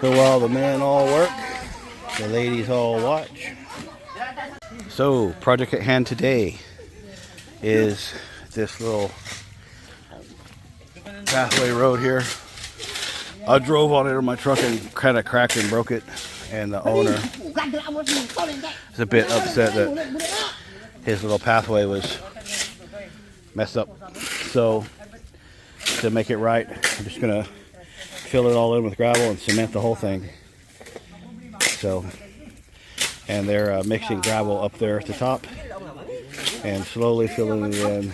So while the men all work, the ladies all watch. So, project at hand today is this little pathway road here. I drove on it in my truck and kind of cracked and broke it, and the owner is a bit upset that his little pathway was messed up. So to make it right, I'm just gonna fill it all in with gravel and cement the whole thing. So, and they're mixing gravel up there at the top and slowly filling it in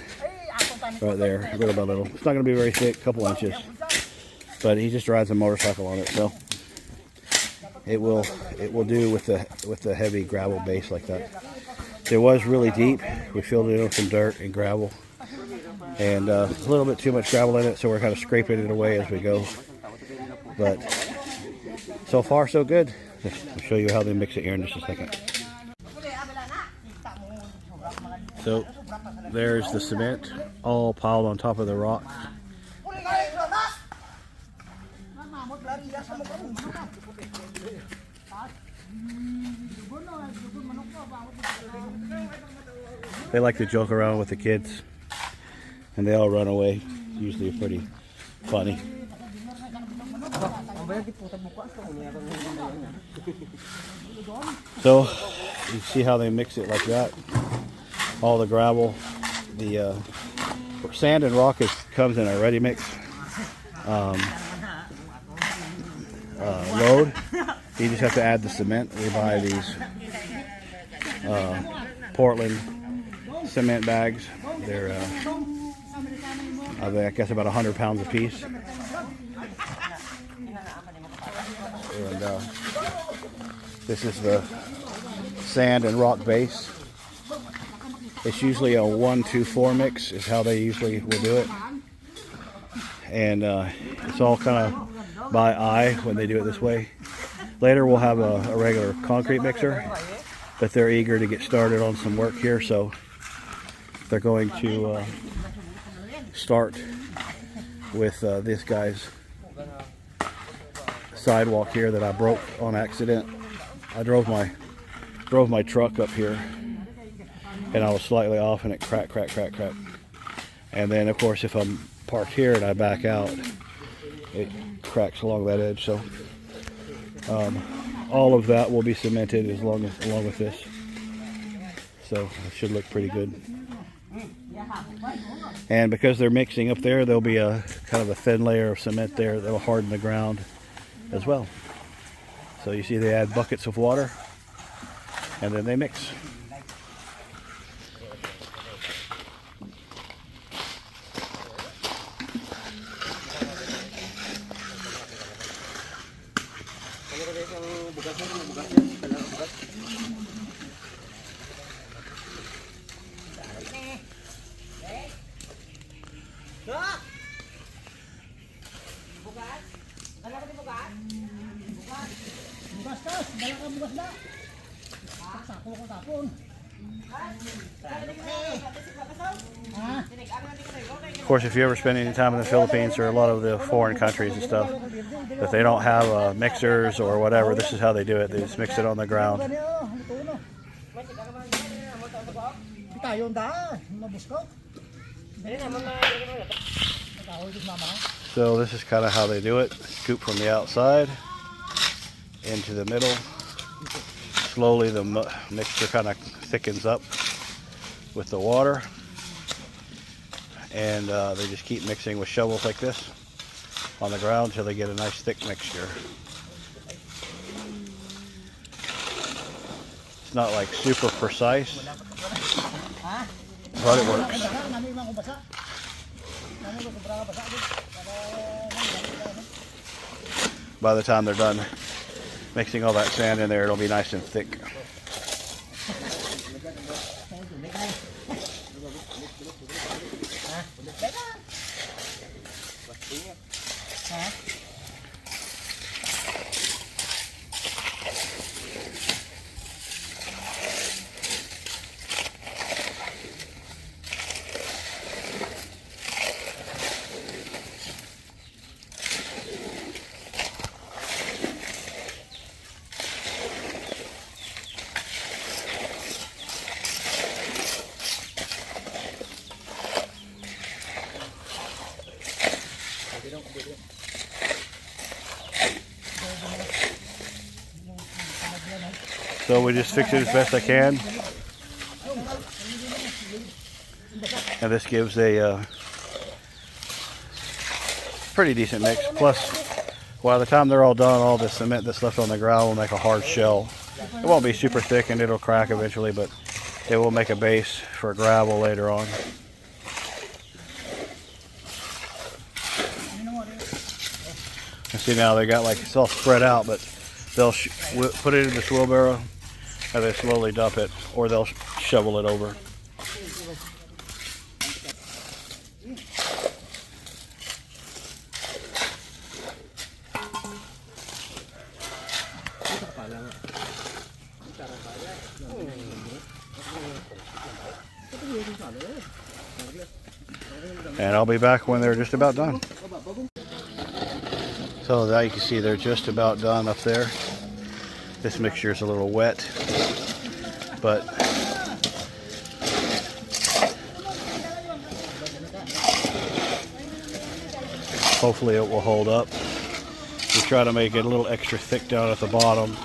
right there, little by little. It's not gonna be very thick, a couple inches, but he just rides a motorcycle on it, so it will do with the heavy gravel base like that. It was really deep. We filled it in with some dirt and gravel, and a little bit too much gravel in it, so we're kind of scraping it away as we go. But so far so good. I'll show you how they mix it here in just a second. So there's the cement all piled on top of the rock. They like to joke around with the kids, and they all run away. Usually pretty funny. So you see how they mix it like that. All the gravel, the sand and rock comes in a ready mix load. You just have to add the cement. We buy these Portland cement bags. They're I guess about 100 pounds a piece. And this is the sand and rock base. It's usually a 1-2-4 mix is how they usually will do it. And it's all kind of by eye when they do it this way. Later we'll have a regular concrete mixer, but they're eager to get started on some work here, so they're going to start with this guy's sidewalk here that I broke on accident. I drove my truck up here, and I was slightly off, and it cracked. And then, of course, if I'm parked here and I back out, it cracks along that edge. So all of that will be cemented along with this. So it should look pretty good. And because they're mixing up there, there'll be a kind of a thin layer of cement there that'll harden the ground as well. So you see they add buckets of water, and then they mix. Of course, if you ever spend any time in the Philippines or a lot of the foreign countries and stuff, if they don't have mixers or whatever, this is how they do it. They just mix it on the ground. So this is kind of how they do it. Scoop from the outside into the middle. Slowly the mixture kind of thickens up with the water, and they just keep mixing with shovels like this on the ground until they get a nice thick mixture. It's not like super precise, but it works. By the time they're done mixing all that sand in there, it'll be nice and thick. So we just fix it as best I can. And this gives a pretty decent mix. Plus, by the time they're all done, all the cement that's left on the ground will make a hard shell. It won't be super thick and it'll crack eventually, but it will make a base for gravel later on. And see now they got like it's all spread out, but they'll put it in this wheelbarrow and they slowly dump it, or they'll shovel it over. And I'll be back when they're just about done. So now you can see they're just about done up there. This mixture is a little wet, but hopefully it will hold up. We try to make it a little extra thick down at the bottom.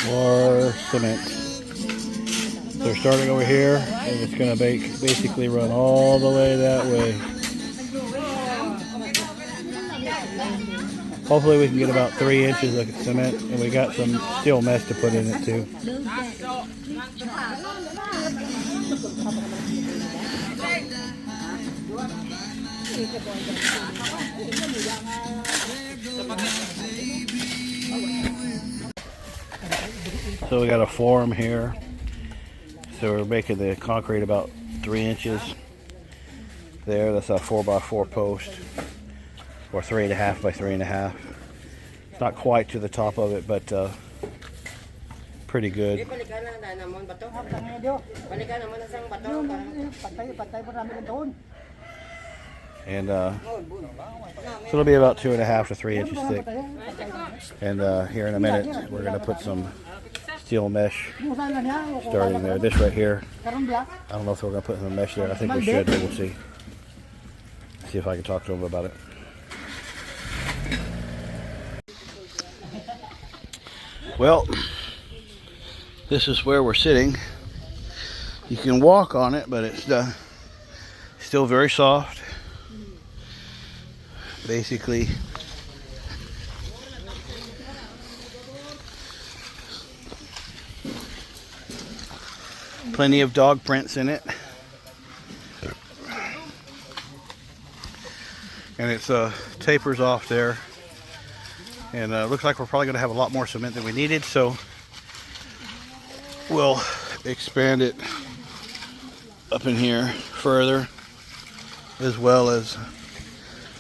More cement. They're starting over here, and it's going to basically run all the way that way. Hopefully we can get about 3 inches of cement, and we got some steel mesh to put in it too. So we got a form here. So we're making the concrete about 3 inches there. That's a 4x4 post, or 3.5 by 3.5. It's not quite to the top of it, but pretty good. And so it'll be about 2.5 to 3 inches thick. And here in a minute, we're going to put some steel mesh starting there. This right here, I don't know if we're going to put some mesh there. I think we should, but we'll see. See if I can talk to them about it. Well, this is where we're sitting. You can walk on it, but it's still very soft. Basically, plenty of dog prints in it, and it's tapers off there, and looks like we're probably going to have a lot more cement than we needed, so we'll expand it up in here further, as well as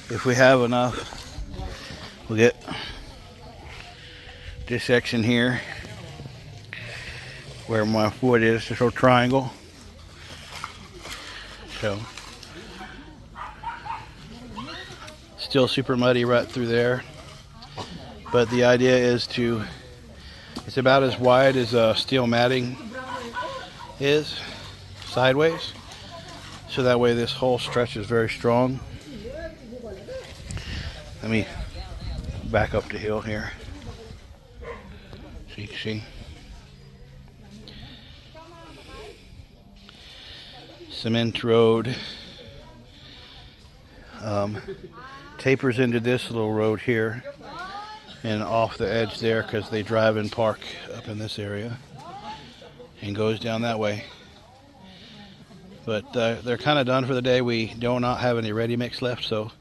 if we have enough, we'll get this section here where my foot is, this little triangle. So still super muddy right through there, but the idea is to, it's about as wide as steel matting is sideways, so that way this whole stretch is very strong. Let me back up the hill here so you can see. Cement road tapers into this little road here and off the edge there, because they drive and park up in this area, and goes down that way. But they're kind of done for the day. We do not have any ready mix left, so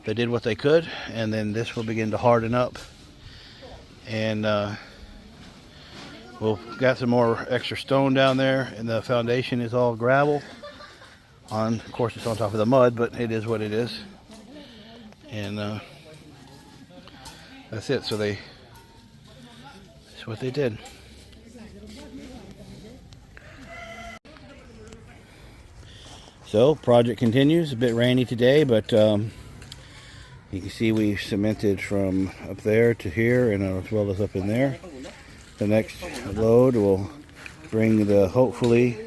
they did what they could, and then this will begin to harden up, and we'll got some more extra stone down there, and the foundation is all gravel. Of course, it's on top of the mud, but it is what it is. And that's it. So that's what they did. So project continues. A bit rainy today, but you can see we cemented from up there to here, and as well as up in there. The next load will bring the, hopefully,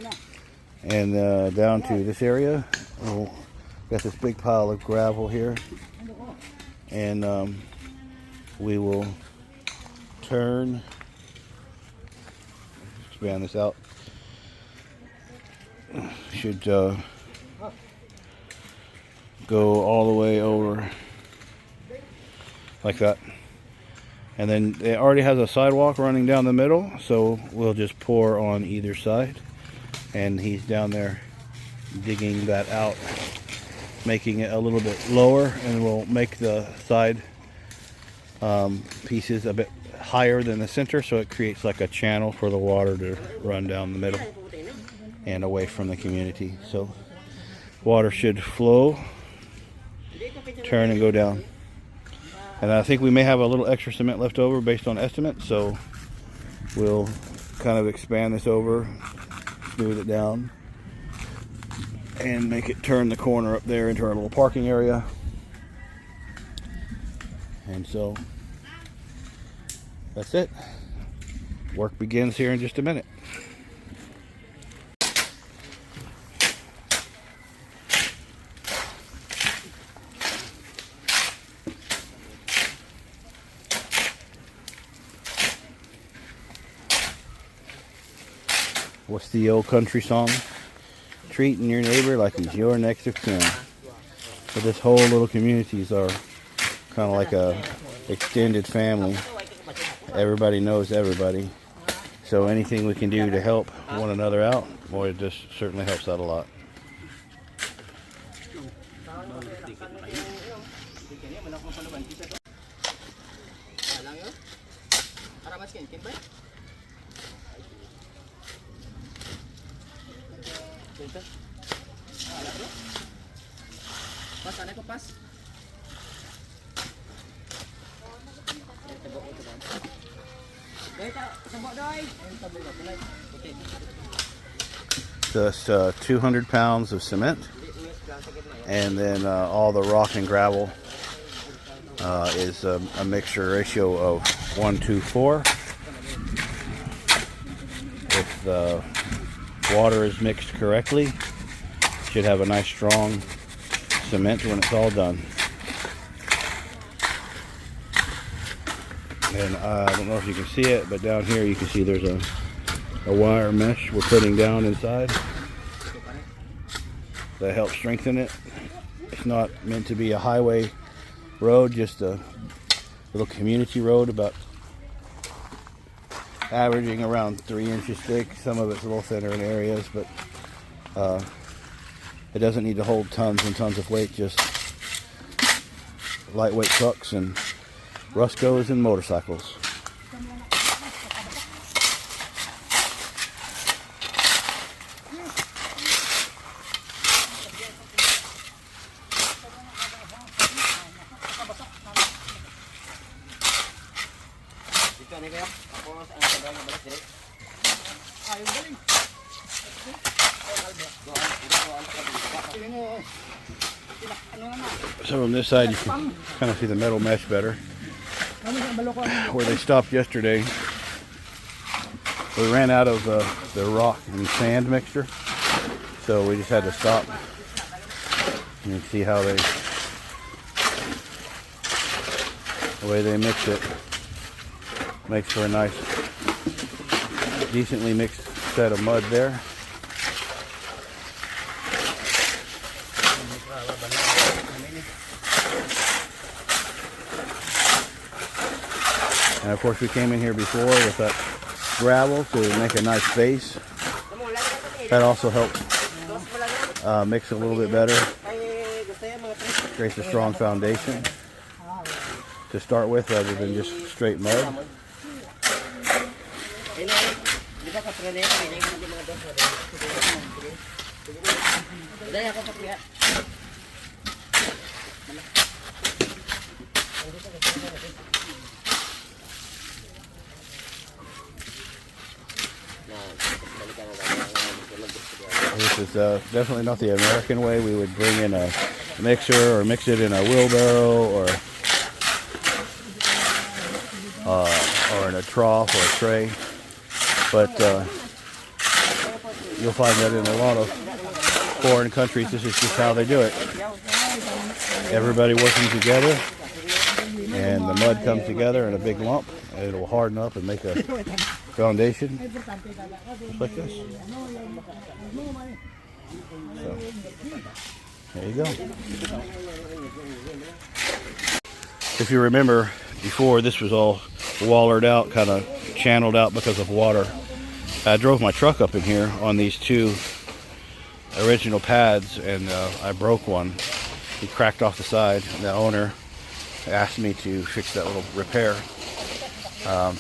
and down to this area. We'll got this big pile of gravel here, and we will turn, expand this out, should go all the way over like that, and then it already has a sidewalk running down the middle, so we'll just pour on either side. And he's down there digging that out, making it a little bit lower, and we'll make the side pieces a bit higher than the center, so it creates like a channel for the water to run down the middle and away from the community. So water should flow, turn, and go down. And I think we may have a little extra cement left over based on estimates, so we'll kind of expand this over, smooth it down, and make it turn the corner up there into our little parking area. And so that's it. Work begins here in just a minute. What's the old country song? Treating your neighbor like he's your next of kin. So this whole little communities are kind of like a extended family. Everybody knows everybody. So anything we can do to help one another out, boy, it just certainly helps out a lot. Pas, aneh kok pas. Just 200 pounds of cement, and then all the rock and gravel is a mixture ratio of 1:4. If the water is mixed correctly, should have a nice strong cement when it's all done. And I don't know if you can see it, but down here you can see there's a wire mesh we're putting down inside that helps strengthen it. It's not meant to be a highway road, just a little community road, about averaging around 3 inches thick. Some of it's a little thinner in areas, but it doesn't need to hold tons and tons of weight, just lightweight trucks and Ruscos and motorcycles. So on this side you can kind of see the metal mesh better. Where they stopped yesterday, we ran out of the rock and sand mixture, so we just had to stop. You can see how the way they mix it makes for a nice, decently mixed set of mud there. And of course we came in here before with that gravel to make a nice base. That also helps mix a little bit better. Creates a strong foundation to start with rather than just straight mud. This is definitely not the American way. We would bring in a mixer or mix it in a wheelbarrow or in a trough or a tray. But you'll find that in a lot of foreign countries, this is just how they do it. Everybody working together, and the mud comes together in a big lump, and it will harden up and make a foundation just like this. So, there you go. If you remember before, this was all wallered out, kind of channeled out because of water. I drove my truck up in here on these two original pads, and I broke one. He cracked off the side, and the owner asked me to fix that little repair. I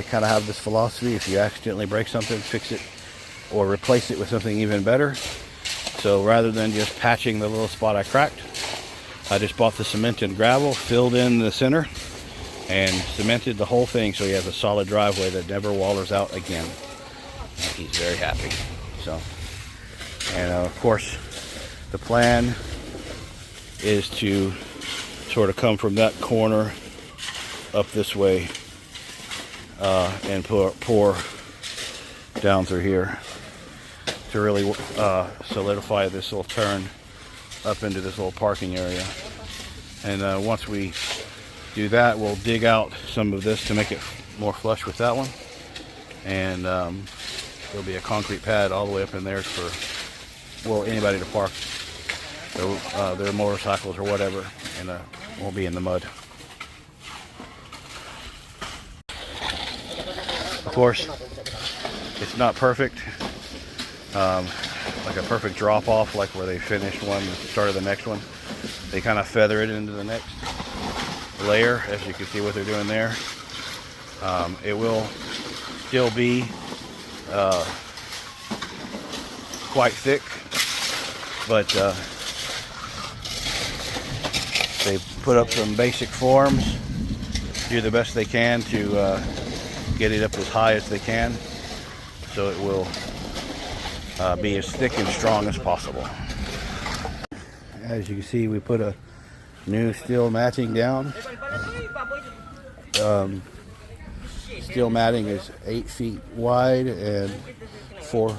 kind of have this philosophy: if you accidentally break something, fix it or replace it with something even better. So rather than just patching the little spot I cracked, I just bought the cement and gravel, filled in the center, and cemented the whole thing so he has a solid driveway that never wallers out again. And he's very happy. So, and of course, the plan is to sort of come from that corner up this way and pour down through here to really solidify this little turn up into this little parking area. And once we do that, we'll dig out some of this to make it more flush with that one, and there'll be a concrete pad all the way up in there for, well, anybody to park their motorcycles or whatever, and won't be in the mud. Of course, it's not perfect, like a perfect drop off, like where they finished one and started the next one. They kind of feather it into the next layer, as you can see what they're doing there. It will still be quite thick, but they put up some basic forms, do the best they can to get it up as high as they can, so it will be as thick and strong as possible. As you can see, we put a new steel matting down. Steel matting is 8 feet wide and 4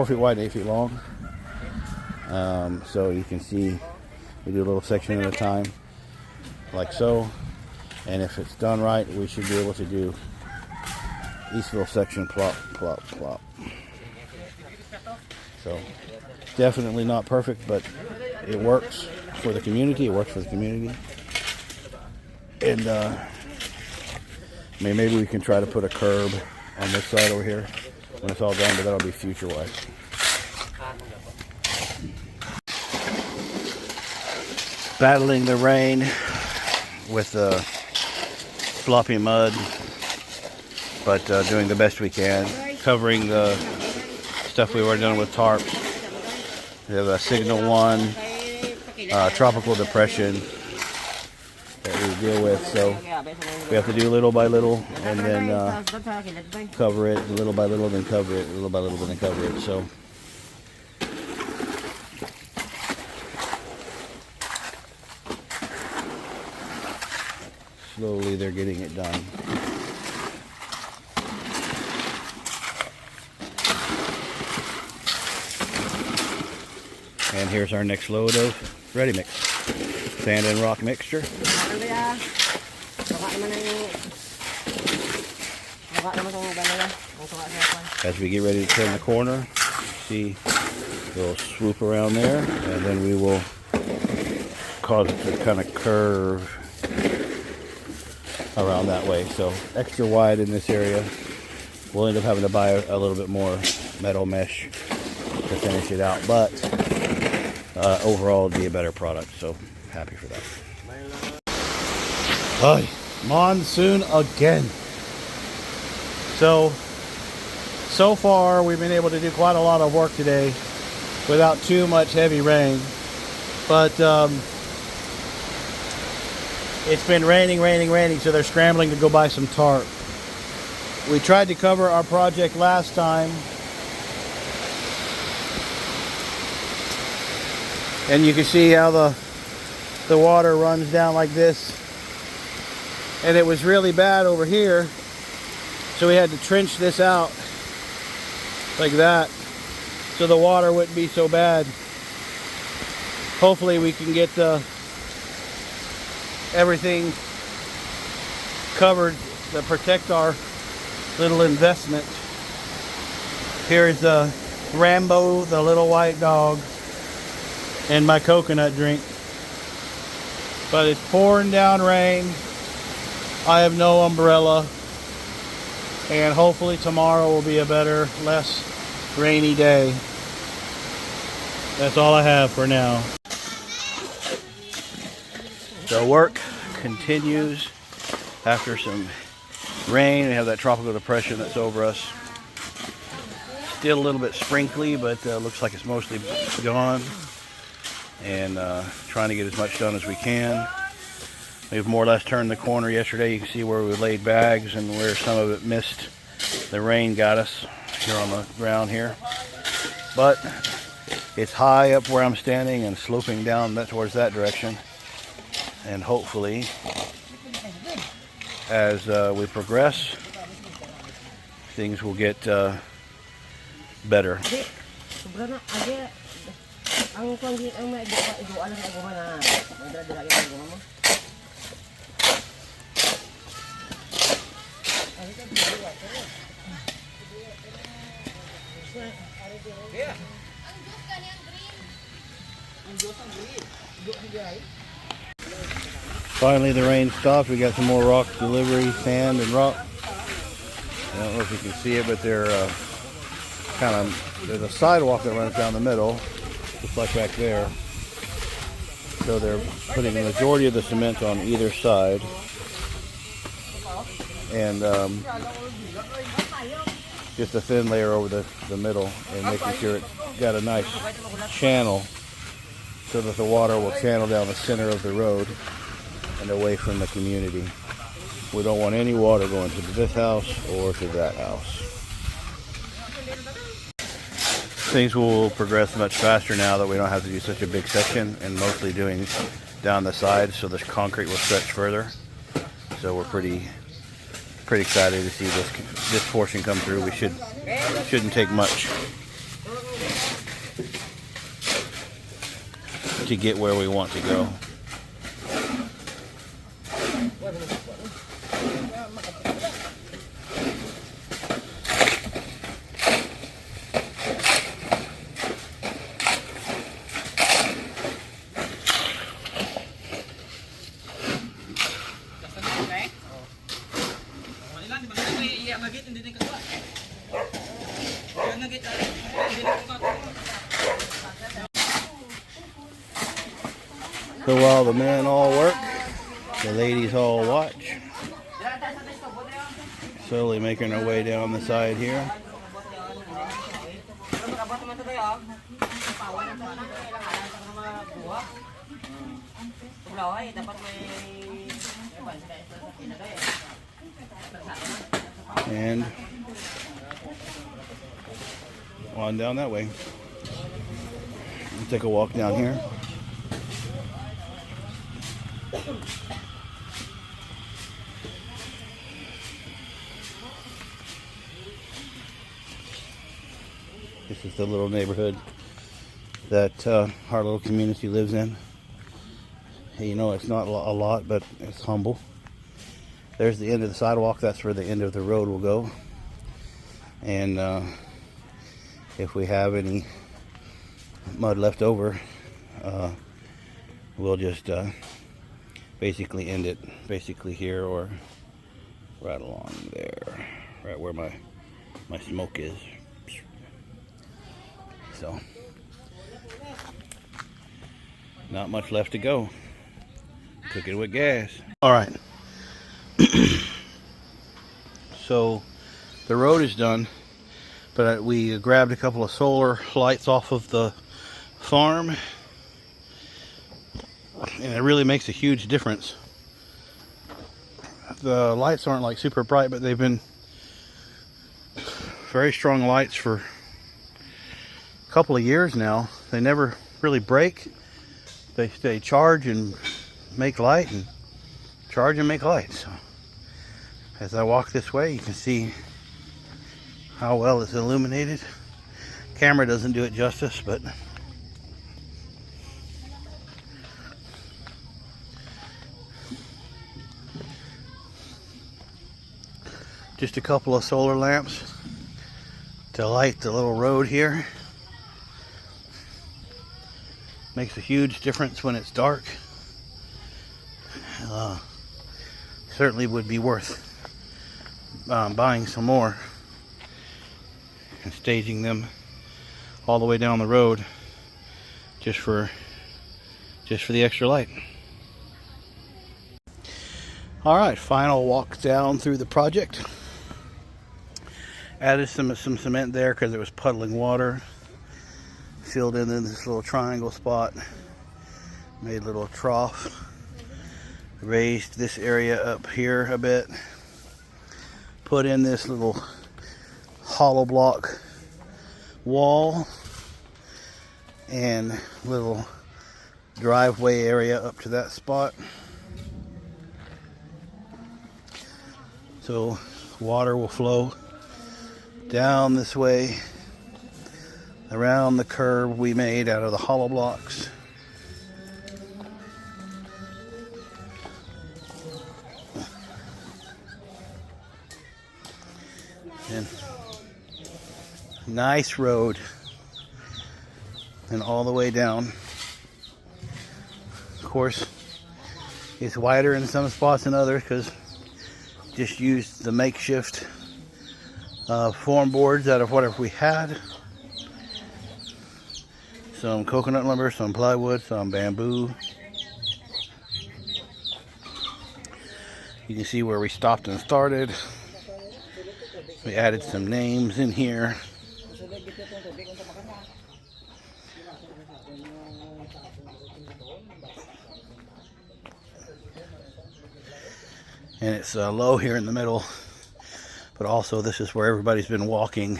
feet wide and 8 feet long. So you can see we do a little section at a time, like so. And if it's done right, we should be able to do each little section, plop, plop, plop. So definitely not perfect, but it works for the community. It works for the community. And maybe we can try to put a curb on this side over here when it's all done, but that'll be future-wise. Battling the rain with the floppy mud, but doing the best we can. Covering the stuff we've already done with tarps. We have a Signal 1 tropical depression that we deal with, so we have to do little by little, and then cover it little by little, then cover it little by little, then cover it. So slowly they're getting it done. And here's our next load of ready mix. Sand and rock mixture. As we get ready to turn the corner, see we'll swoop around there, and then we will cause it to kind of curve around that way. So extra wide in this area. We'll end up having to buy a little bit more metal mesh to finish it out, but overall it'll be a better product, so happy for that. Oh, monsoon again. So far we've been able to do quite a lot of work today without too much heavy rain, but it's been raining, so they're scrambling to go buy some tarp. We tried to cover our project last time, and you can see how the water runs down like this, and it was really bad over here, so we had to trench this out like that so the water wouldn't be so bad. Hopefully we can get everything covered to protect our little investment. Here's Rambo, the little white dog, and my coconut drink. But it's pouring down rain. I have no umbrella, and hopefully tomorrow will be a better, less rainy day. That's all I have for now. The work continues after some rain. We have that tropical depression that's over us. Still a little bit sprinkly, but looks like it's mostly gone. And trying to get as much done as we can. We've more or less turned the corner yesterday. You can see where we laid bags and where some of it missed. The rain got us here on the ground here. But it's high up where I'm standing and sloping down towards that direction. And hopefully, as we progress, things will get better. Finally, the rain stopped. We got some more rock delivery, sand and rock. I don't know if you can see it, but they're there's a sidewalk that runs down the middle, just like back there. So they're putting the majority of the cement on either side, and just a thin layer over the middle, and making sure it's got a nice channel so that the water will channel down the center of the road and away from the community. We don't want any water going to this house or to that house. Things will progress much faster now that we don't have to do such a big section, and mostly doing down the sides, so the concrete will stretch further. So we're pretty excited to see this portion come through. We shouldn't take much to get where we want to go. So while the men all work, the ladies all watch. Slowly making our way down the side here. And on down that way. We'll take a walk down here. This is the little neighborhood that our little community lives in. You know, it's not a lot, but it's humble. There's the end of the sidewalk. That's where the end of the road will go. And if we have any mud left over, we'll just basically end it basically here or right along there, right where my smoke is. So not much left to go. Cooking with gas. All right. So the road is done, but we grabbed a couple of solar lights off of the farm, and it really makes a huge difference. The lights aren't like super bright, but they've been very strong lights for a couple of years now. They never really break. They charge and make light, and charge and make light. So as I walk this way, you can see how well it's illuminated. Camera doesn't do it justice, but just a couple of solar lamps to light the little road here. Makes a huge difference when it's dark. Certainly would be worth buying some more and staging them all the way down the road just for the extra light. All right, final walk down through the project. Added some cement there because it was puddling water. Filled in this little triangle spot. Made a little trough. Raised this area up here a bit. Put in this little hollow block wall and little driveway area up to that spot. So water will flow down this way around the curve we made out of the hollow blocks. And nice road, and all the way down. Of course, it's wider in some spots than others because just used the makeshift form boards out of whatever we had. Some coconut lumber, some plywood, some bamboo. You can see where we stopped and started. We added some names in here. And it's low here in the middle, but also this is where everybody's been walking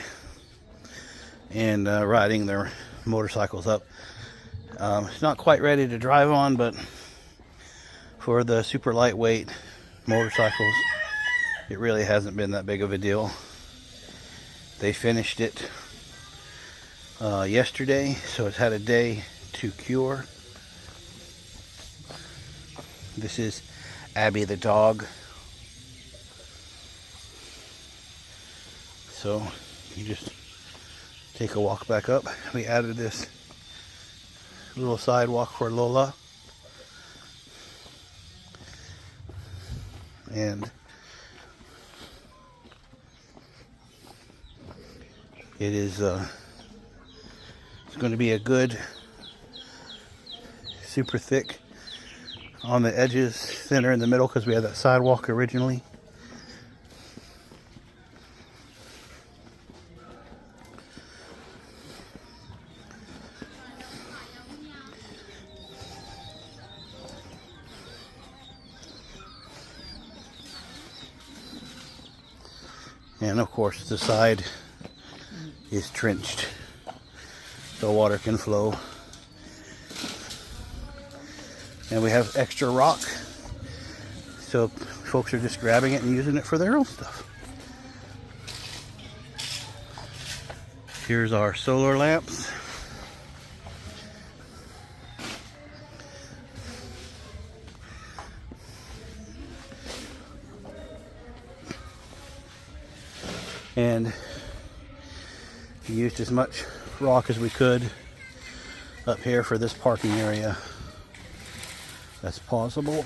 and riding their motorcycles up. It's not quite ready to drive on, but for the super lightweight motorcycles, it really hasn't been that big of a deal. They finished it yesterday, so it's had a day to cure. This is Abby the dog. So you just take a walk back up. We added this little sidewalk for Lola. And it is it's going to be a good super thick on the edges, thinner in the middle because we had that sidewalk originally. And of course the side is trenched so water can flow. And we have extra rock, so folks are just grabbing it and using it for their own stuff. Here's our solar lamps. And we used as much rock as we could up here for this parking area that's possible.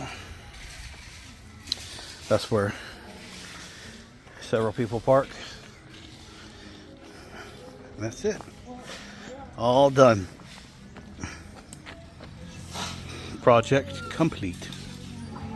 That's where several people park. And that's it. All done. Project complete.